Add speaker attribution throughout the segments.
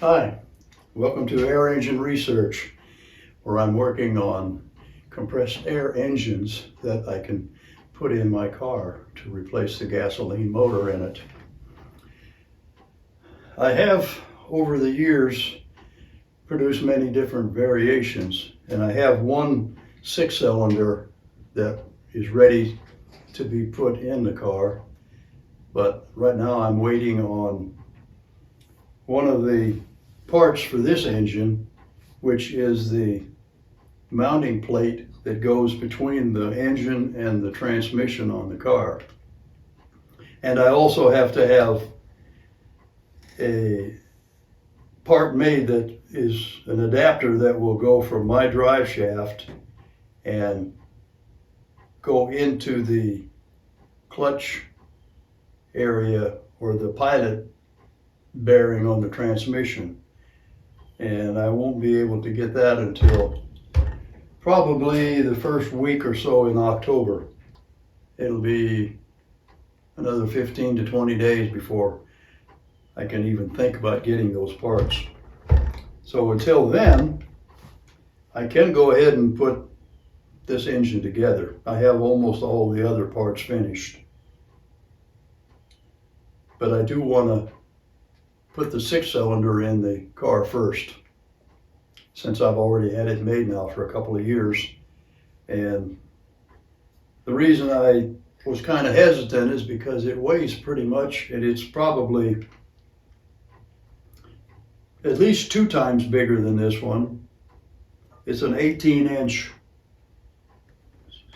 Speaker 1: Hi, welcome to Air Engine Research, where I'm working on compressed air engines that I can put in my car to replace the gasoline motor in it. I have, over the years, produced many different variations, and I have one 6-cylinder that is ready to be put in the car, but right now I'm waiting on one of the parts for this engine, which is the mounting plate that goes between the engine and the transmission on the car. And I also have to have a part made that is an adapter that will go from my drive shaft and go into the clutch area or the pilot bearing on the transmission. And I won't be able to get that until probably the first week or so in October. It'll be another 15 to 20 days before I can even think about getting those parts. So until then, I can go ahead and put this engine together. I have almost all the other parts finished. But I do want to put the 6-cylinder in the car first, since I've already had it made now for a couple of years. And the reason I was kind of hesitant is because it weighs pretty much, and it's probably at least 2 times bigger than this one. It's an 18-inch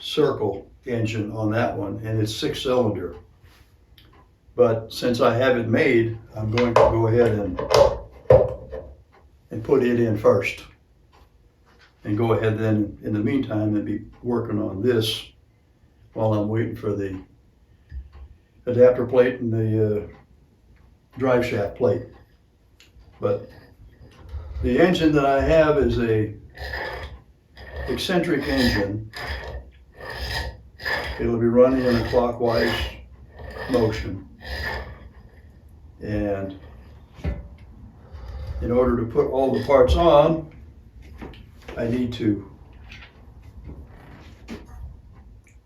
Speaker 1: circle engine on that one, and it's 6-cylinder. But since I have it made, I'm going to go ahead and put it in first. And go ahead then, in the meantime, and be working on this while I'm waiting for the adapter plate and the drive shaft plate. But the engine that I have is a eccentric engine. It'll be running in a clockwise motion. And in order to put all the parts on, I need to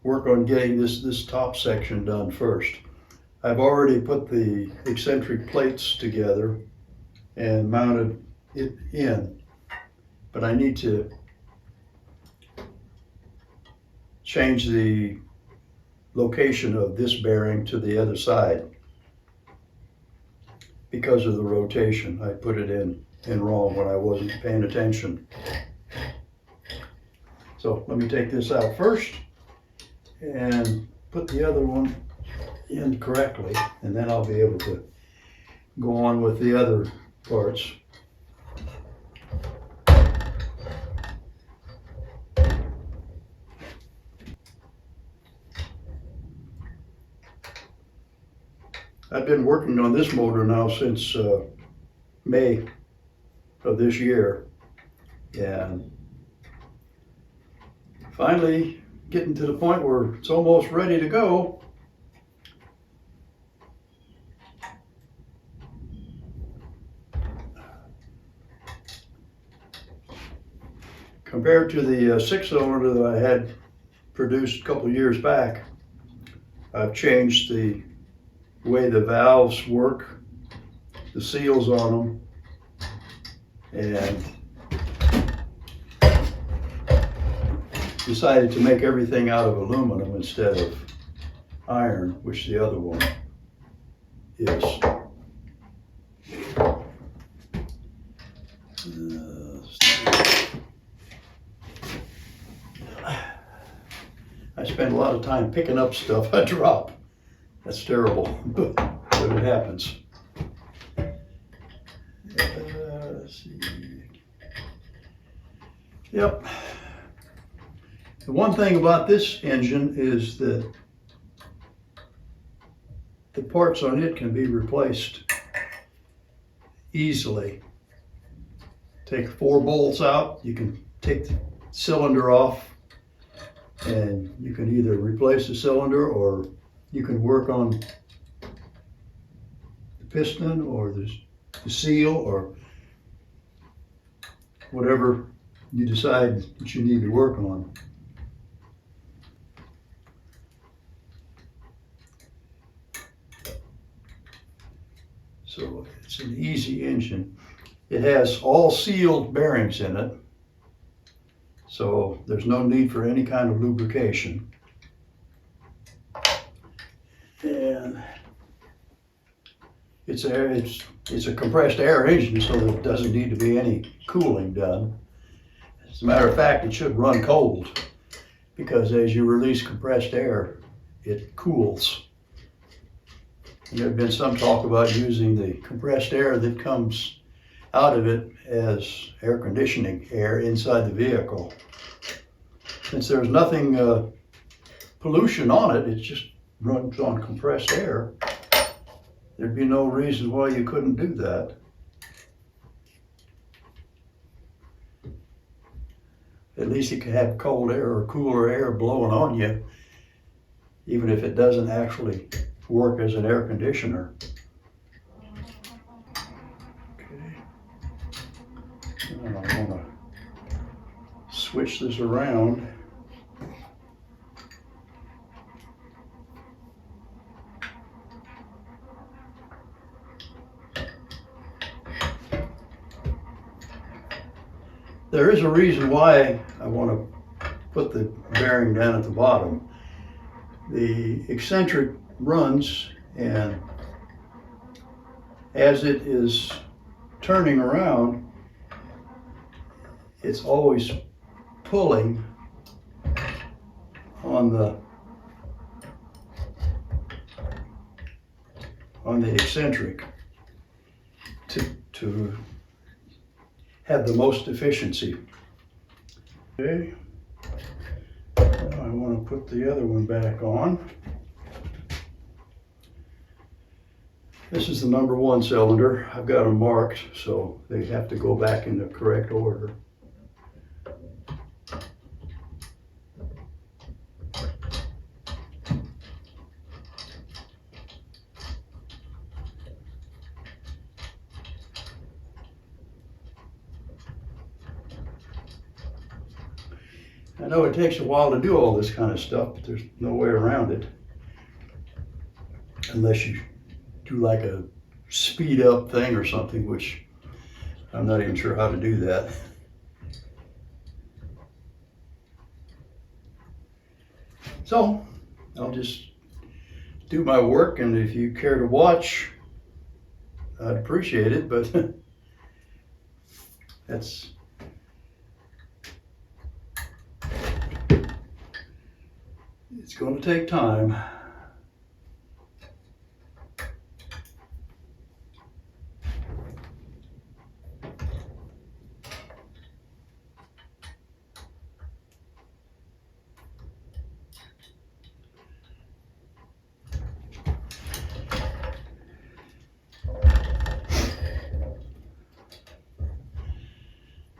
Speaker 1: work on getting this top section done first. I've already put the eccentric plates together and mounted it in, but I need to change the location of this bearing to the other side because of the rotation. I put it in wrong when I wasn't paying attention. So let me take this out first and put the other one in correctly, and then I'll be able to go on with the other parts. I've been working on this motor now since May of this year, and finally getting to the point where it's almost ready to go. Compared to the 6-cylinder that I had produced a couple of years back, I've changed the way the valves work, the seals on them, and decided to make everything out of aluminum instead of iron, which the other one is. I spend a lot of time picking up stuff I drop. That's terrible, but it happens. Let's see. Yep. The one thing about this engine is that the parts on it can be replaced easily. Take 4 bolts out, you can take the cylinder off, and you can either replace the cylinder or you can work on the piston or the seal or whatever you decide that you need to work on. So it's an easy engine. It has all sealed bearings in it, so there's no need for any kind of lubrication. And it's a compressed air engine, so there doesn't need to be any cooling done. As a matter of fact, it should run cold, because as you release compressed air, it cools. There's been some talk about using the compressed air that comes out of it as air conditioning air inside the vehicle. Since there's nothing pollution on it, it just runs on compressed air. There'd be no reason why you couldn't do that. At least you can have cold air or cooler air blowing on you, even if it doesn't actually work as an air conditioner. Okay. Now I want to switch this around. There is a reason why I want to put the bearing down at the bottom. The eccentric runs, and as it is turning around, it's always pulling on the eccentric to have the most efficiency. Okay, now I want to put the other one back on. This is the number 1 cylinder. I've got them marked, so they have to go back in the correct order. I know it takes a while to do all this kind of stuff, but there's no way around it. Unless you do like a speed up thing or something, which I'm not even sure how to do that. So I'll just do my work, and if you care to watch, I'd appreciate it, but it's going to take time.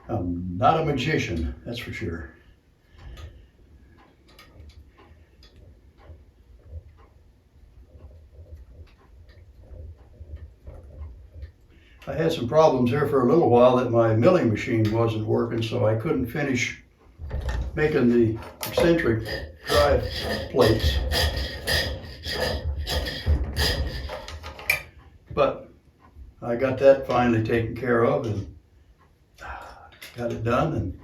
Speaker 1: I'm not a magician, that's for sure. I had some problems here for a little while that my milling machine wasn't working, so I couldn't finish making the eccentric drive plates. But I got that finally taken care of and got it done. And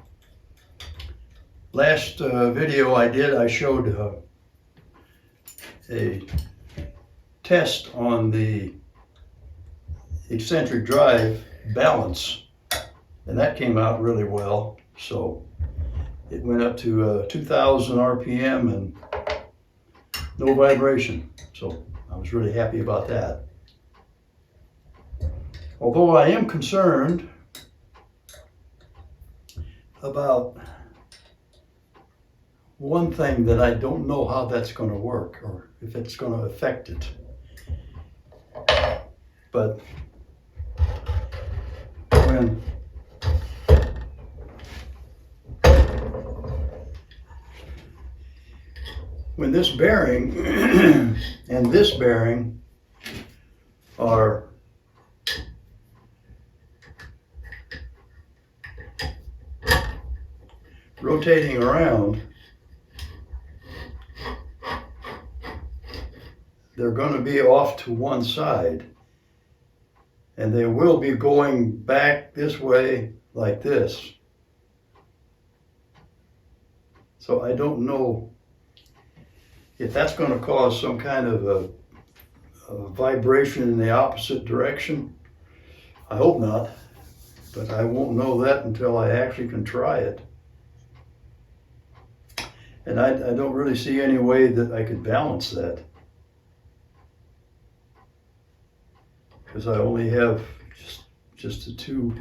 Speaker 1: last video I did, I showed a test on the eccentric drive balance, and that came out really well. So it went up to 2,000 RPM and no vibration. So I was really happy about that. Although I am concerned about one thing, that I don't know how that's going to work or if it's going to affect it. But when this bearing and this bearing are rotating around, they're going to be off to one side. And they will be going back this way like this. So I don't know if that's going to cause some kind of a vibration in the opposite direction. I hope not, but I won't know that until I actually can try it. And I don't really see any way that I could balance that, because I only have just the two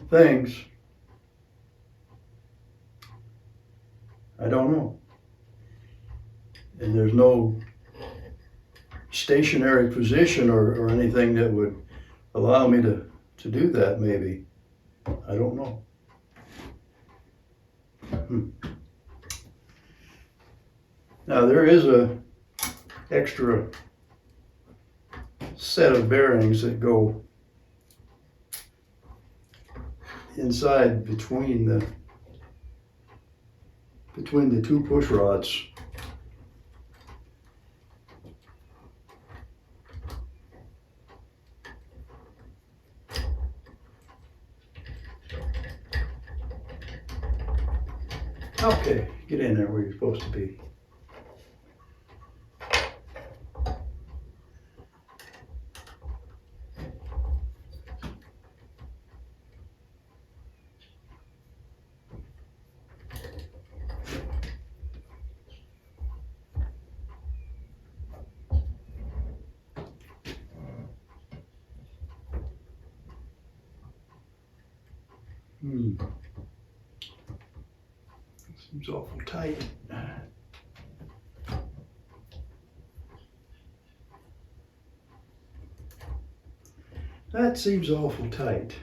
Speaker 1: things. I don't know. And there's no stationary position or anything that would allow me to do that, maybe. I don't know. Now there is a extra set of bearings that go inside between the two push rods. Okay, get in there where you're supposed to be. Seems awful tight. That seems awful tight.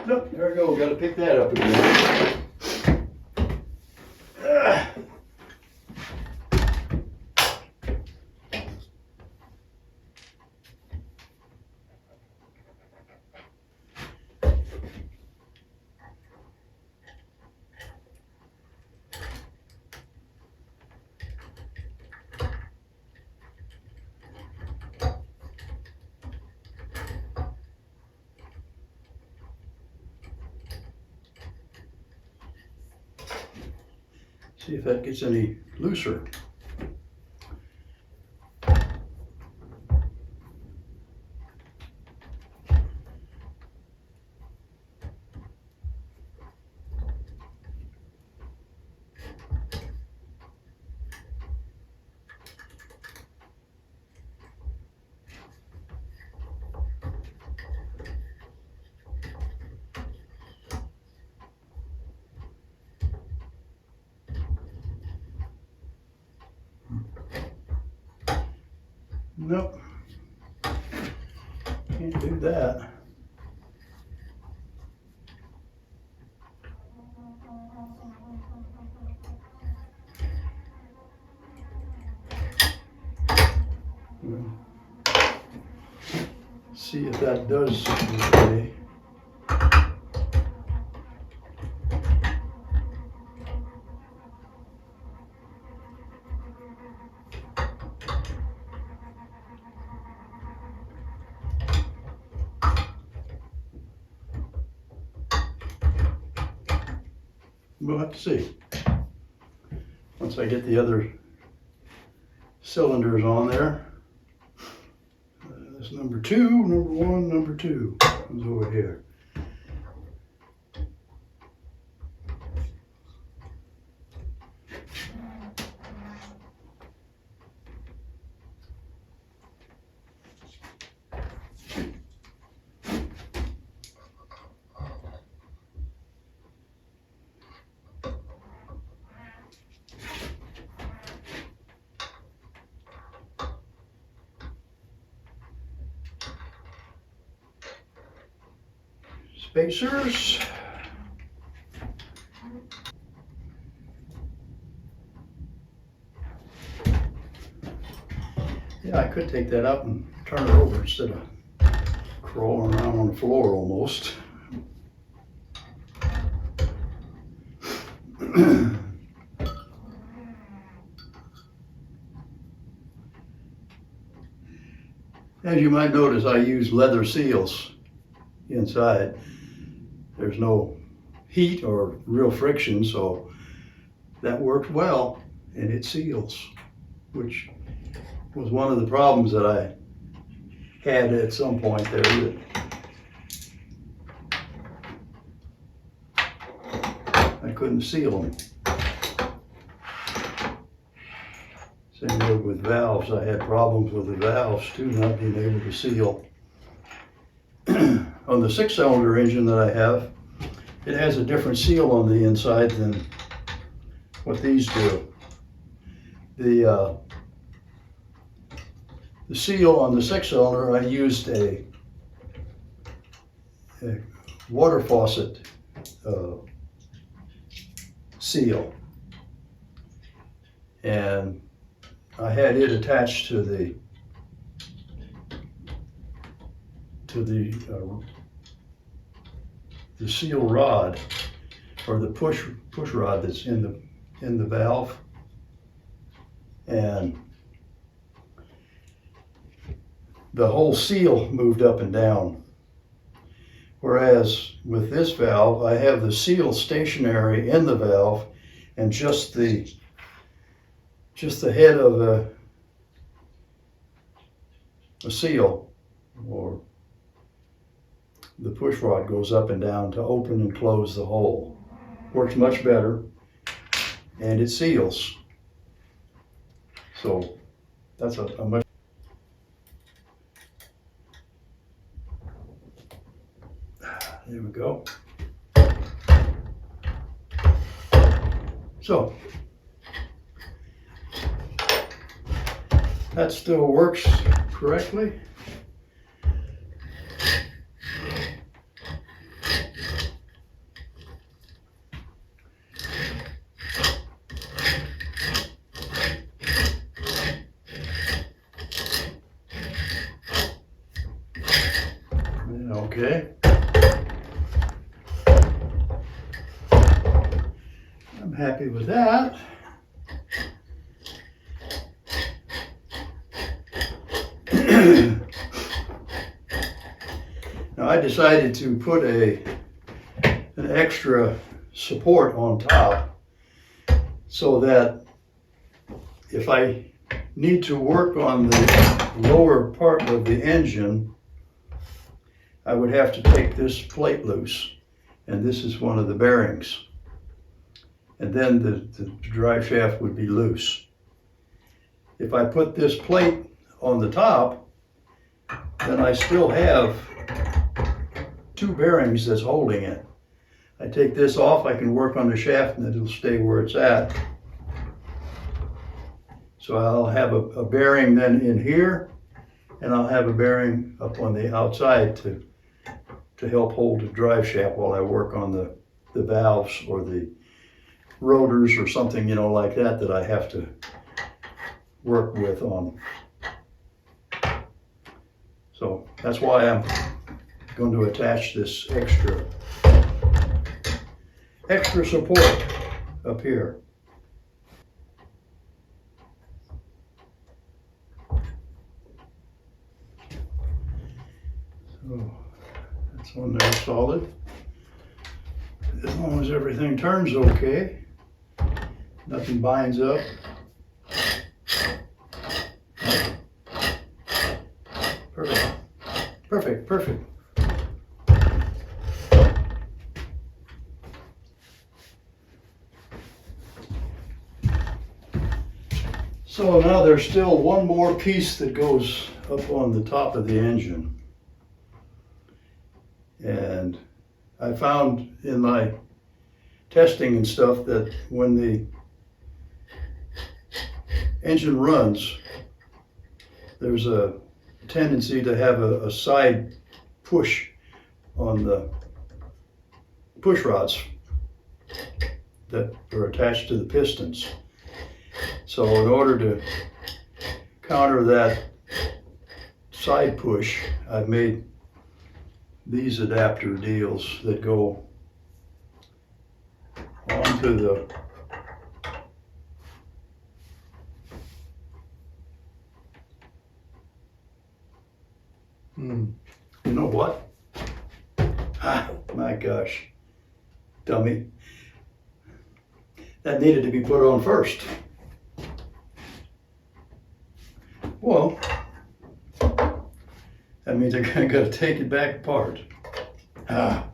Speaker 1: Nope, there we go. Got to pick that up again. See if that gets any looser. Nope, can't do that. See if that does okay. We'll have to see. Once I get the other cylinders on there. That's number 2, number 1, number 2 comes over here. Spacers. Yeah, I could take that up and turn it over instead of crawling around on the floor almost. As you might notice, I use leather seals inside. There's no heat or real friction, so that worked well, and it seals, which was one of the problems that I had at some point there. That I couldn't seal them. Same way with valves. I had problems with the valves too, not being able to seal. On the 6-cylinder engine that I have, it has a different seal on the inside than what these do. The seal on the 6-cylinder, I used a water faucet seal, and I had it attached to the seal rod, or the push rod that's in the valve, and the whole seal moved up and down. Whereas with this valve, I have the seal stationary in the valve, and just the head of a seal, or the push rod, goes up and down to open and close the hole. Works much better, and it seals. So that's a much. There we go. So that still works correctly. Okay. I'm happy with that. Now I decided to put an extra support on top so that if I need to work on the lower part of the engine, I would have to take this plate loose, and this is one of the bearings, and then the drive shaft would be loose. If I put this plate on the top, then I still have 2 bearings that's holding it. I take this off, I can work on the shaft, and it'll stay where it's at. So I'll have a bearing then in here, and I'll have a bearing up on the outside to help hold the drive shaft while I work on the valves or the rotors or something, like that I have to work with on. So that's why I'm going to attach this extra support up here. So that's on there solid. As long as everything turns okay, nothing binds up. Perfect, perfect, perfect. So now there's still one more piece that goes up on the top of the engine. And I found in my testing and stuff that when the engine runs, there's a tendency to have a side push on the push rods that are attached to the pistons. So in order to counter that side push, I've made these adapter deals that go onto the you know what? Ah, my gosh, dummy. That needed to be put on first. Well, that means I gotta take it back apart. Ah.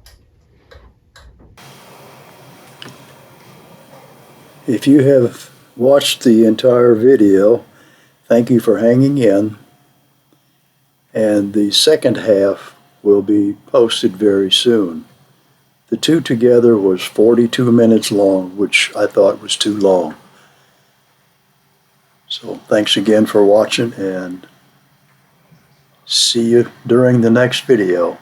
Speaker 1: If you have watched the entire video, thank you for hanging in. And the second half will be posted very soon. The two together was 42 minutes long, which I thought was too long. So thanks again for watching, and see you during the next video.